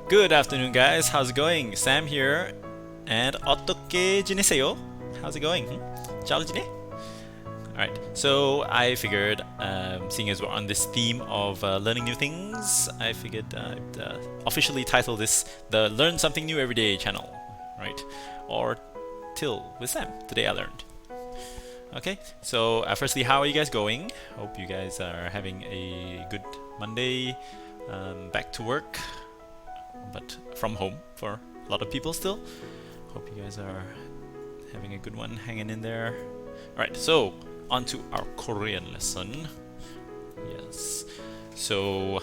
Good afternoon, guys. How's it going? Sam here. And 어떻게 지내세요? How's it going? 잘 지내? Alright, so I figured, seeing as we're on this theme of learning new things, I figured I'd officially title this the Learn Something New Every Day channel, right? Or TIL with Sam. Today I learned. Okay, so firstly, how are you guys going? Hope you guys are having a good Monday, back to work, but from home for a lot of people still. Hope you guys are having a good one, hanging in there. Alright, so on to our Korean lesson. Yes, so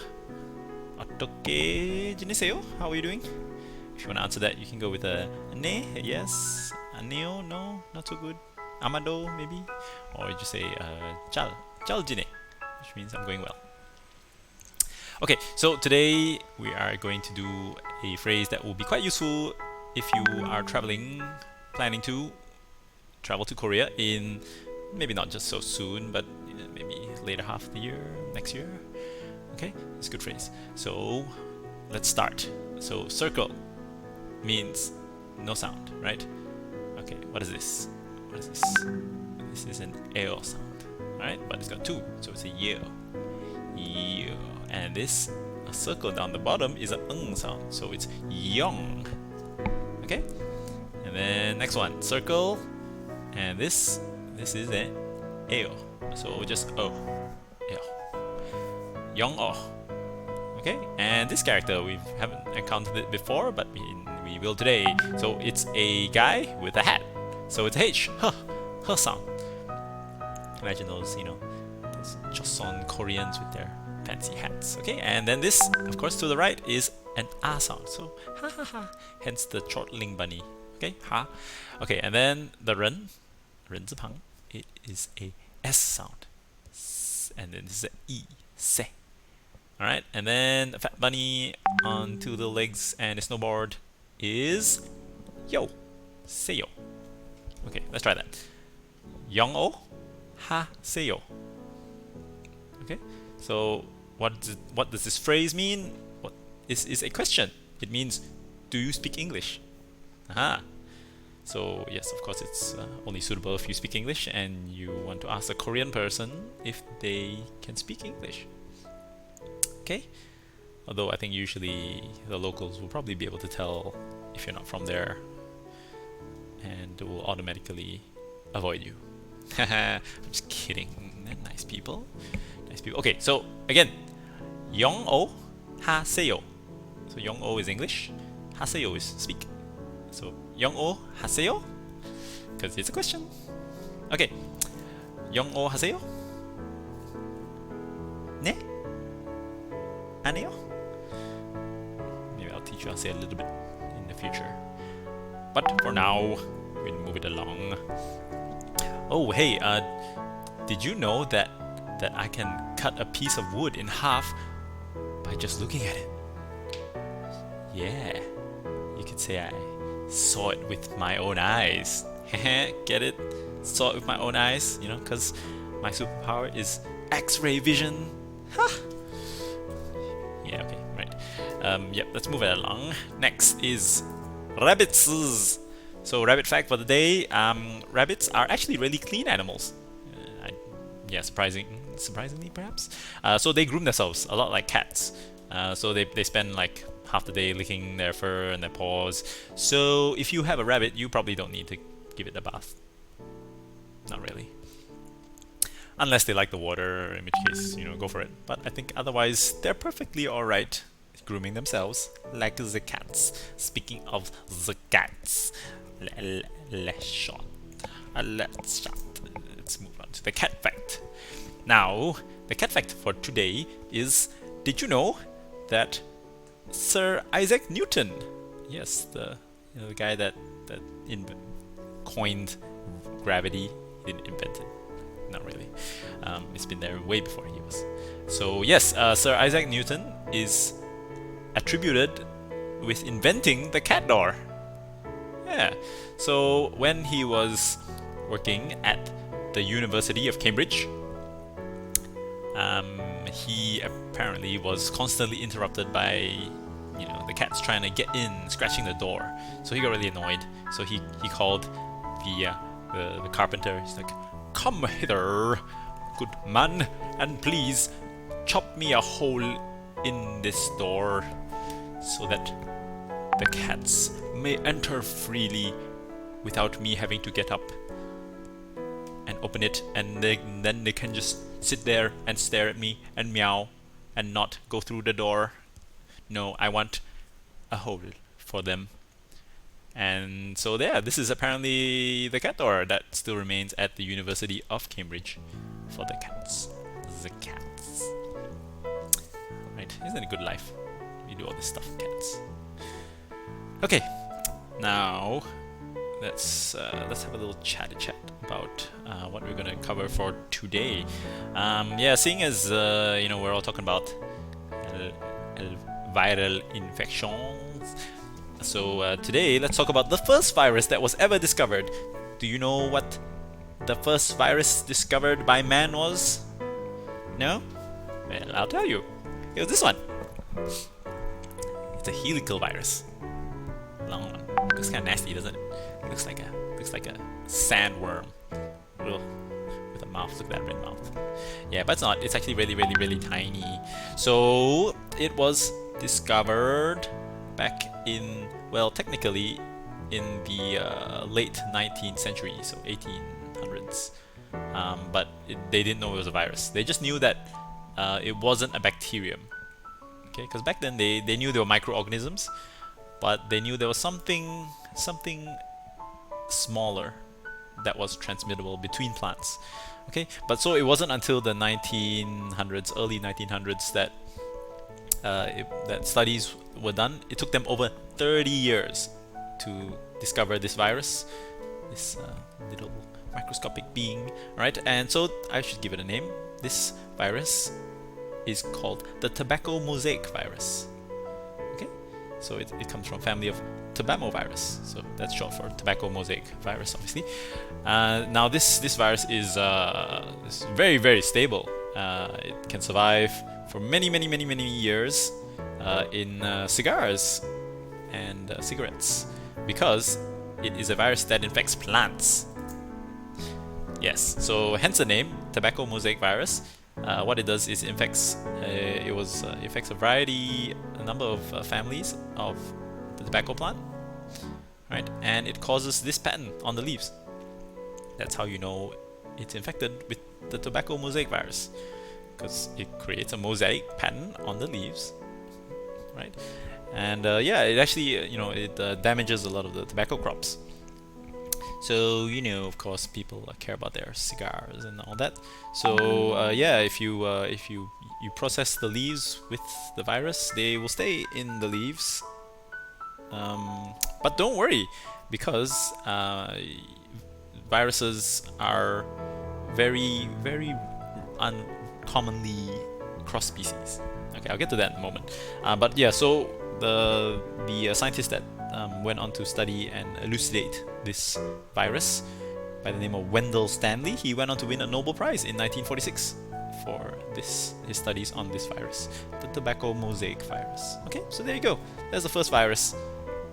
어떻게 지내세요? How are you doing? If you want to answer that, you can go with a 네, yes, 아니요, no, not so good, 아마도, maybe, or you just say 잘 지내, which means I'm going well. Okay, so today we are going to do a phrase that will be quite useful if you are planning to travel to Korea in maybe not just so soon, but maybe later half of the year, next year. Okay, it's a good phrase. So let's start. So circle means no sound, right? Okay, what is this? What is this? This is an eo sound, right? But it's got two, so it's a yeo. Yeo. And this a circle down the bottom is an sound, so it's young. Okay, and then next one, circle, and this is an eo, so just o, eo, young o. Okay, and this character we haven't encountered it before, but we will today. So it's a guy with a hat, so it's h, h sound. Imagine those, those Joseon Koreans with their fancy hats. Okay, and then this, of course, to the right is an a sound, so ha ha ha, hence the chortling bunny. Okay, ha. Okay, and then the ren字旁, it is a s sound, and then this is a e, se. All right, and then a fat bunny on two little legs and a snowboard is yo, seyo. Okay, let's try that. 영어 하세요. Okay, so what does this phrase mean? What is a question? It means, do you speak English? Aha. So yes, of course, it's only suitable if you speak English and you want to ask a Korean person if they can speak English. Okay, although I think usually the locals will probably be able to tell if you're not from there, and will automatically avoid you. I'm just kidding. They're nice people. Nice people. Okay, so again, 영어 하세요. So 영어 is English, 하세요 is speak. So 영어 하세요, because it's a question. Okay, 영어 하세요? 네? 안 해요? Maybe I'll teach you how to say a little bit in the future. But for now, we'll move it along. Oh, hey, did you know that I can cut a piece of wood in half by just looking at it? Yeah, you could say I saw it with my own eyes. Get it? Saw it with my own eyes, because my superpower is X-ray vision. Yeah, okay, right. Yep, let's move it along. Next is rabbits. So rabbit fact for the day, rabbits are actually really clean animals. Surprisingly perhaps. So they groom themselves a lot like cats. So they spend like half the day licking their fur and their paws. So if you have a rabbit, you probably don't need to give it a bath. Not really. Unless they like the water, in which case, go for it. But I think otherwise, they're perfectly alright grooming themselves like the cats. Speaking of the cats, let's move on to the cat fact. Now, the cat fact for today is, did you know that Sir Isaac Newton, yes, the guy that coined gravity, didn't invent it. Not really. It's been there way before he was. So yes, Sir Isaac Newton is attributed with inventing the cat door. Yeah. So when he was working at the University of Cambridge, he apparently was constantly interrupted by you know, the cat's trying to get in, scratching the door. So he got really annoyed. So he called the carpenter. He's like, "Come hither, good man, and please chop me a hole in this door so that the cats may enter freely without me having to get up and open it, and then they can just sit there and stare at me and meow and not go through the door. No, I want a hole for them." And so yeah, this is apparently the cat door that still remains at the University of Cambridge for the cats. The cats. Right, isn't it a good life? You do all this stuff with cats. Okay, now let's have a little chatty chat about what we're gonna cover for today. Yeah, seeing as you know, we're all talking about viral infections. So today, let's talk about the first virus that was ever discovered. Do you know what the first virus discovered by man was? No? Well, I'll tell you. It was this one. It's a helical virus. Long one. Looks kind of nasty, doesn't it? Looks like a sandworm. Ugh. With a mouth. Look at that red mouth. Yeah, but it's not. It's actually really, really, really tiny. So it was discovered back in, well, technically in the late 19th century, so 1800s. But they didn't know it was a virus. They just knew that it wasn't a bacterium. Okay, because back then they knew they were microorganisms, but they knew there was something smaller that was transmittable between plants. Okay, but so it wasn't until the 1900s, early 1900s, that that studies were done. It took them over 30 years to discover this virus, this little microscopic being, right? And so I should give it a name. This virus is called the tobacco mosaic virus. Okay, so it comes from family of tabamovirus, so that's short for tobacco mosaic virus, obviously. Now this virus is very, very stable. It can survive for many years in cigars and cigarettes, because it is a virus that infects plants. Yes, so hence the name, tobacco mosaic virus. What it does is infects a number of families of the tobacco plant, right? And it causes this pattern on the leaves. That's how you know it's infected with the tobacco mosaic virus, because it creates a mosaic pattern on the leaves, right? And yeah, it actually it damages a lot of the tobacco crops. So of course, people care about their cigars and all that. So yeah, if you process the leaves with the virus, they will stay in the leaves. But don't worry, because viruses are very, very uncommonly cross species. Okay, I'll get to that in a moment. But yeah, so the scientist that went on to study and elucidate this virus by the name of Wendell Stanley, he went on to win a Nobel Prize in 1946 for his studies on this virus, the tobacco mosaic virus. Okay, so there you go. That's the first virus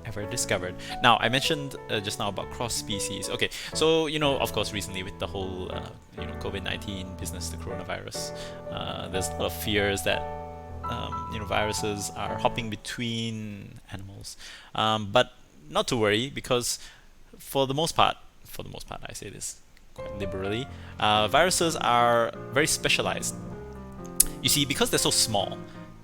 ever discovered. Now, I mentioned just now about cross species. Okay, so of course, recently with the whole COVID-19 business, the coronavirus, there's a lot of fears that viruses are hopping between animals, but not to worry, because for the most part, I say this quite liberally, viruses are very specialized. You see, because they're so small,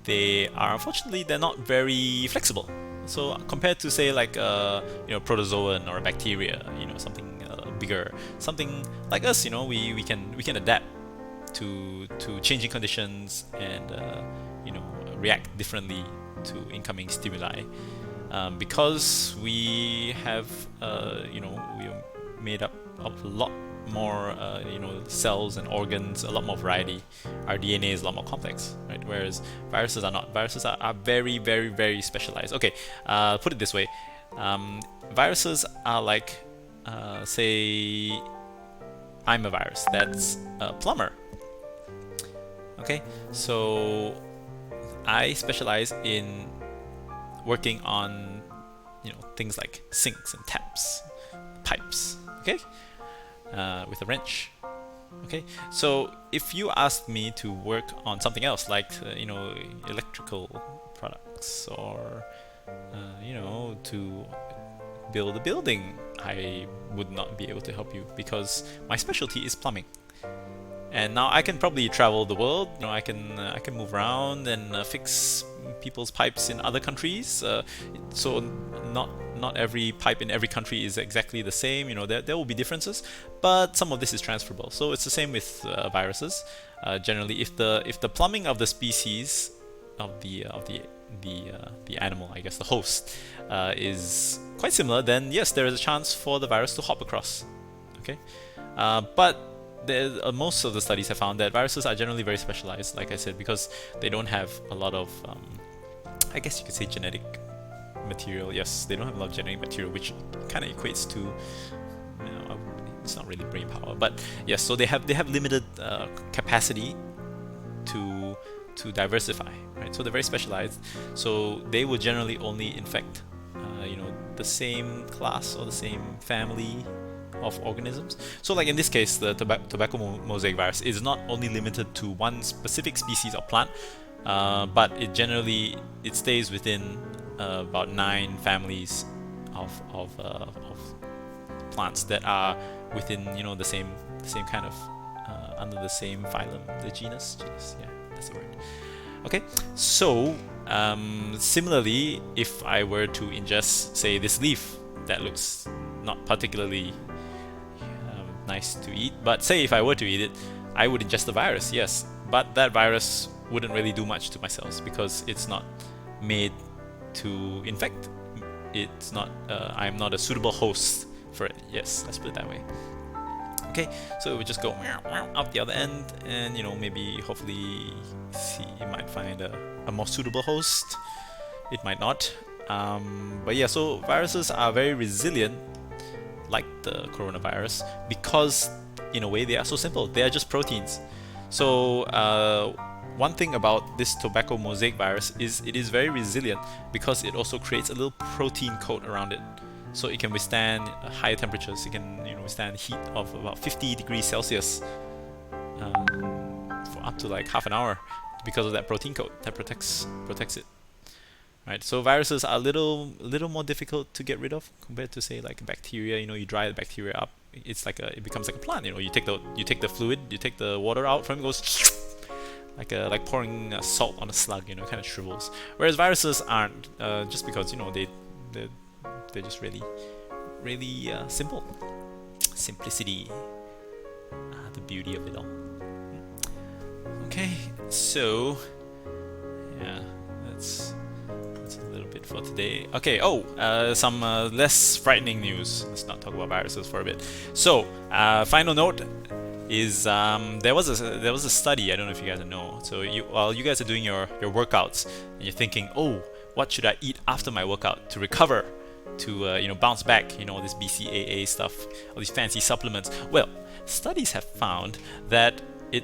unfortunately they're not very flexible. So compared to, say, like protozoan or a bacteria, something bigger, something like us, we can adapt to changing conditions and react differently to incoming stimuli, because we have we are made up of a lot more cells and organs, a lot more variety. Our DNA is a lot more complex, right? Whereas viruses are not. Viruses are very, very, very specialized. Okay, put it this way, viruses are like, say I'm a virus that's a plumber. Okay, so I specialize in working on things like sinks and taps, pipes, okay, with a wrench. Okay, so if you asked me to work on something else like electrical products or to build a building, I would not be able to help you because my specialty is plumbing. And now I can probably travel the world. I can move around and fix people's pipes in other countries. So not every pipe in every country is exactly the same. There will be differences, but some of this is transferable. So it's the same with viruses. Generally, if the plumbing of the species of the animal, I guess the host, is quite similar, then yes, there is a chance for the virus to hop across. Okay, but most of the studies have found that viruses are generally very specialized, like I said, because they don't have a lot of, I guess you could say, genetic material. Yes, they don't have a lot of genetic material, which kind of equates to, it's not really brain power, but yes. So they have limited capacity to diversify, right? So they're very specialized. So they will generally only infect, the same class or the same family of organisms. So like in this case, the tobacco mosaic virus is not only limited to one specific species of plant, but it stays within about 9 families of plants that are within the same kind of under the same phylum, the genus, yeah, that's the word. Okay, so similarly, if I were to ingest, say, this leaf that looks not particularly nice to eat, but say if I were to eat it, I would ingest the virus, yes, but that virus wouldn't really do much to my cells because it's not made to infect. It's not. I'm not a suitable host for it. Yes, let's put it that way. Okay, so it would just go out the other end, and maybe hopefully you might find a more suitable host. It might not. But yeah, so viruses are very resilient, like the coronavirus, because in a way they are so simple. They are just proteins. So one thing about this tobacco mosaic virus is it is very resilient because it also creates a little protein coat around it. So it can withstand higher temperatures. It can withstand heat of about 50 degrees Celsius for up to like half an hour because of that protein coat that protects it. Right, so viruses are a little more difficult to get rid of compared to, say, like bacteria. You dry the bacteria up, it becomes like a plant. You take the fluid, you take the water out from it, goes like pouring salt on a slug. It kind of shrivels. Whereas viruses aren't, just because they're just really simple. Simplicity, the beauty of it all. Okay, so yeah, that's a little bit for today. Okay, some less frightening news. Let's not talk about viruses for a bit. So, final note is there was a study. I don't know if you guys know. So while you guys are doing your workouts and you're thinking, oh, what should I eat after my workout to recover, to bounce back, this BCAA stuff, all these fancy supplements. Well, studies have found that it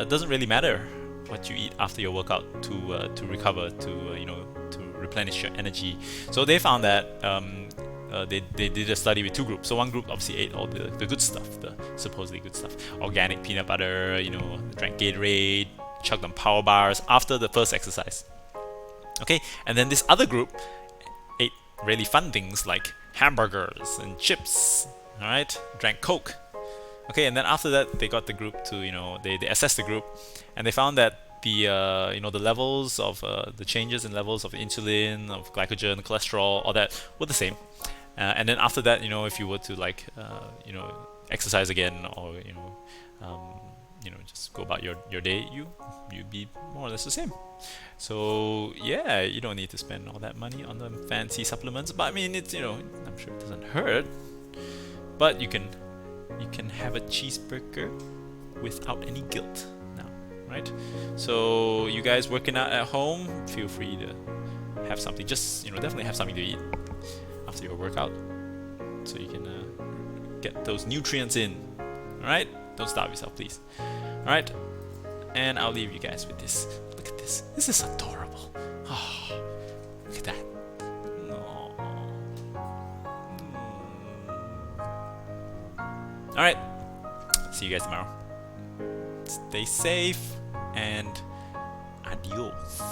doesn't really matter what you eat after your workout to recover, to replenish your energy. So they found that they did a study with 2 groups. So one group obviously ate all the good stuff, the supposedly good stuff, organic peanut butter, drank Gatorade, chugged on power bars after the first exercise. Okay, and then this other group ate really fun things like hamburgers and chips. All right, drank Coke. Okay, and then after that, they got the group to, they assessed the group, and they found that the the levels of the changes in levels of insulin, of glycogen, cholesterol, all that were the same. And then after that, if you were to exercise again, or just go about your day, you'd be more or less the same. So yeah, you don't need to spend all that money on the fancy supplements. But I mean, it's I'm sure it doesn't hurt. But you can have a cheeseburger without any guilt now, right? So you guys working out at home, feel free to have something. Just definitely have something to eat after your workout, so you can get those nutrients in. All right, don't starve yourself, please. All right, and I'll leave you guys with this. Look at this. This is adorable. Oh, look at that. Alright, see you guys tomorrow. Stay safe and adios.